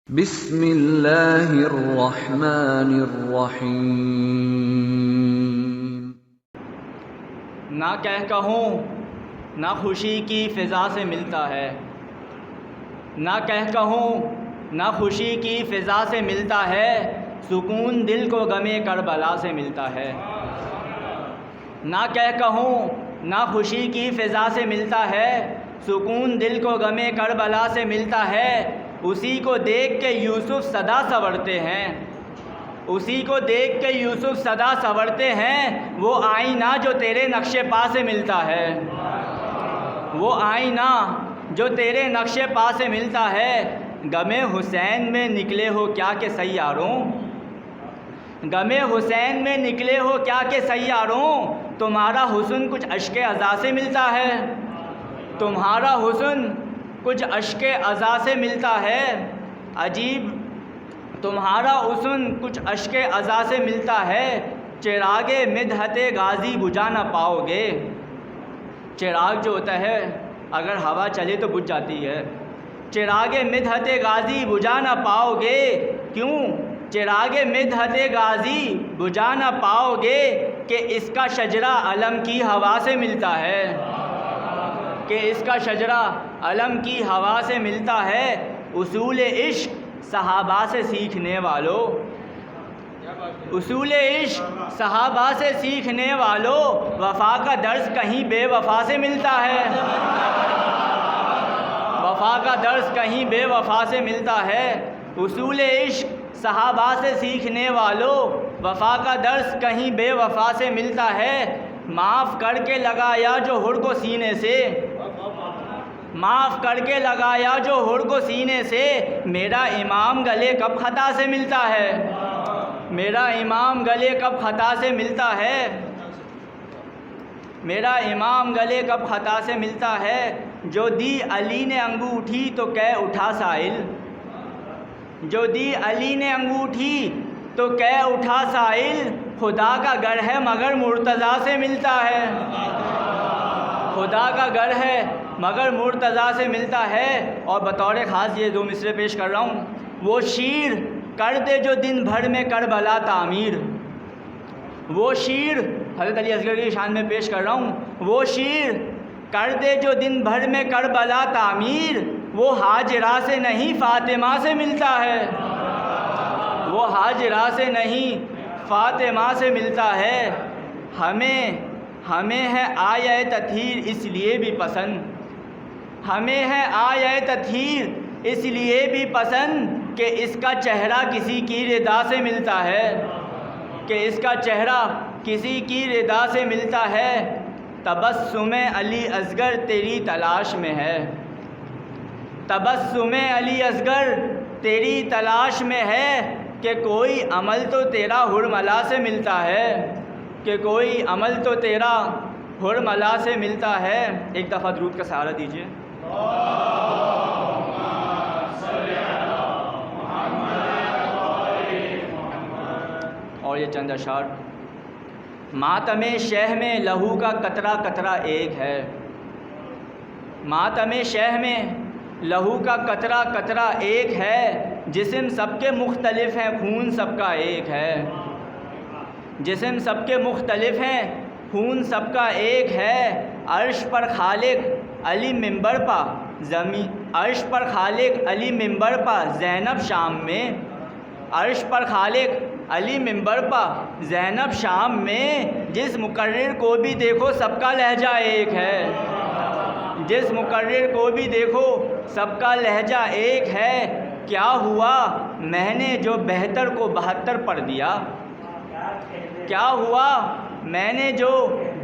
بسم اللہ الرحمن الرحیم۔ نہ کہوں نہ خوشی کی فضا سے ملتا ہے، نہ کہوں نہ خوشی کی فضا سے ملتا ہے، سکون دل کو غمِ کربلا سے ملتا ہے۔ نہ کہوں نہ خوشی کی فضا سے ملتا ہے، سکون دل کو غمِ کربلا سے ملتا ہے۔ اسی کو دیکھ کے یوسف صدا سنورتے ہیں، اسی کو دیکھ کے یوسف صدا سنورتے ہیں، وہ آئینہ جو تیرے نقش پا سے ملتا ہے، وہ آئینہ جو تیرے نقش پا سے ملتا ہے۔ غم حسین میں نکلے ہو کیا کہ سیاروں، غم حسین میں نکلے ہو کیا کہ سیاروں، تمہارا حسن کچھ اشک عزا سے ملتا ہے، تمہارا حسن کچھ اشک عزا سے ملتا ہے۔ عجیب تمہارا حسن کچھ اشک عزا سے ملتا ہے، چراغ مدحت غازی بجھا نہ پاؤ گے۔ چراغ جو ہوتا ہے اگر ہوا چلے تو بجھ جاتی ہے، چراغ مدحت غازی بجھا نہ پاؤ گے۔ کیوں چراغ مدحت غازی بجھا نہ پاؤ گے؟ کہ اس کا شجرہ علم کی ہوا سے ملتا ہے، کہ اس کا شجرہ علم کی ہوا سے ملتا ہے۔ اصول عشق صحابہ سے سیکھنے والوں، اصول عشق صحابہ سے سیکھنے والوں، وفا کا درس کہیں بے وفا سے ملتا ہے، وفا کا درس کہیں بے وفا سے ملتا ہے۔ اصول عشق صحابہ سے سیکھنے والوں، وفا کا درس کہیں بے وفا سے ملتا ہے۔ معاف کر کے لگایا جو ہڑ کو سینے سے، معاف کر کے لگایا جو ہڑ کو سینے سے، میرا امام گلے کب خطا سے ملتا ہے، میرا امام گلے کب خطا سے ملتا ہے، میرا امام گلے کب خطا سے ملتا ہے۔ جو دی علی نے انگوٹھی تو کہہ اٹھا سائل، جو دی علی نے انگوٹھی تو کہہ اٹھا سائل، خدا کا گھر ہے مگر مرتضیٰ سے ملتا ہے، خدا کا گھر ہے مگر مرتضیٰ سے ملتا ہے۔ اور بطور خاص یہ دو مصرے پیش کر رہا ہوں۔ وہ شیر کر دے جو دن بھر میں کربلا تعمیر، وہ شیر حضرت علی اصغر کی شان میں پیش کر رہا ہوں۔ وہ شیر کر دے جو دن بھر میں کربلا تعمیر، وہ ہاجرہ سے نہیں فاطمہ سے ملتا ہے، وہ ہاجرہ سے نہیں فاطمہ سے ملتا ہے۔ ہمیں ہے آیہ تطہیر اس لیے بھی پسند، ہمیں ہے آیہ تطہیر اس لیے بھی پسند، کہ اس کا چہرہ کسی کی رضا سے ملتا ہے، کہ اس کا چہرہ کسی کی رضا سے ملتا ہے۔ تبسم علی اصغر تیری تلاش میں ہے، تبسم علی اصغر تیری تلاش میں ہے، کہ کوئی عمل تو تیرا حرملا سے ملتا ہے، کہ کوئی عمل تو تیرا حرملا سے ملتا ہے۔ ایک دفعہ درود کا سہارا دیجیے۔ اور یہ چند اشعار۔ ماتم شہ میں لہو کا قطرہ قطرہ ایک ہے، ماتم شہ میں لہو کا قطرہ قطرہ ایک ہے، جسم سب کے مختلف ہیں خون سب کا ایک ہے، جسم سب کے مختلف ہیں خون سب کا ایک ہے۔ عرش پر خالق علی منبر پا زمین، عرش پر خالق علی منبر پا زینب شام میں، عرش پر خالق علی منبر پا زینب شام میں، جس مقرر کو بھی دیکھو سب کا لہجہ ایک ہے، جس مقرر کو بھی دیکھو سب کا لہجہ ایک ہے۔ کیا ہوا میں نے جو بہتر کو 72 پڑھ دیا، کیا ہوا میں نے جو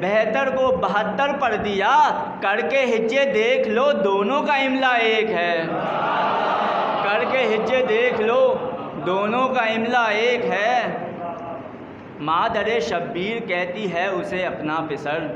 بہتر کو 72 پڑھ دیا، کر کے ہجے دیکھ لو دونوں کا املا ایک ہے، کر کے ہجے دیکھ لو دونوں کا املا ایک ہے۔ مادر شبیر کہتی ہے اسے اپنا پسر،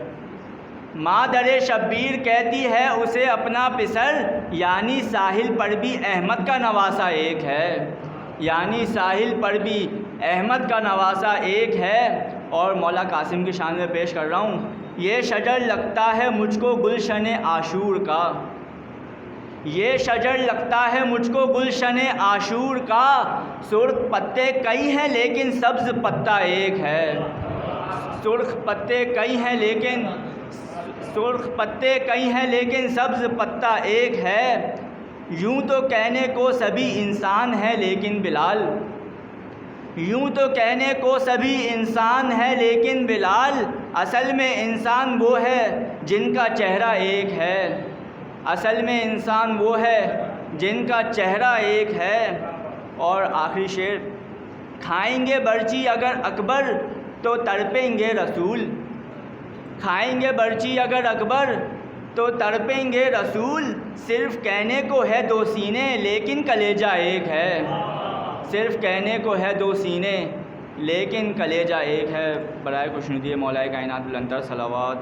مادر شبیر کہتی ہے اسے اپنا پسر، یعنی ساحل پر بھی احمد کا نواسہ ایک ہے، یعنی ساحل پر بھی احمد کا نواسہ ایک ہے۔ اور مولا قاسم کی شان میں پیش کر رہا ہوں۔ یہ شجر لگتا ہے مجھ کو گلشن عاشور کا، یہ شجر لگتا ہے مجھ کو گلشن عاشور کا، سرخ پتے کئی ہیں لیکن سبز پتا ایک ہے، سرخ پتے کئی ہیں لیکن سبز پتا ایک ہے، یوں تو کہنے کو سبھی انسان ہے لیکن بلال، یوں تو کہنے کو سبھی انسان ہے لیکن بلال، اصل میں انسان وہ ہے جن کا چہرہ ایک ہے، اصل میں انسان وہ ہے جن کا چہرہ ایک ہے۔ اور آخری شعر، کھائیں گے برچی اگر اکبر تو تڑپیں گے رسول، کھائیں گے برچی اگر اکبر تو تڑپیں گے رسول، صرف کہنے کو ہے دو سینے لیکن کلیجہ ایک ہے، صرف کہنے کو ہے دو سینے لیکن کلیجہ ایک ہے۔ برائے خوشنودی مولا کائنات بلندتر صلوات۔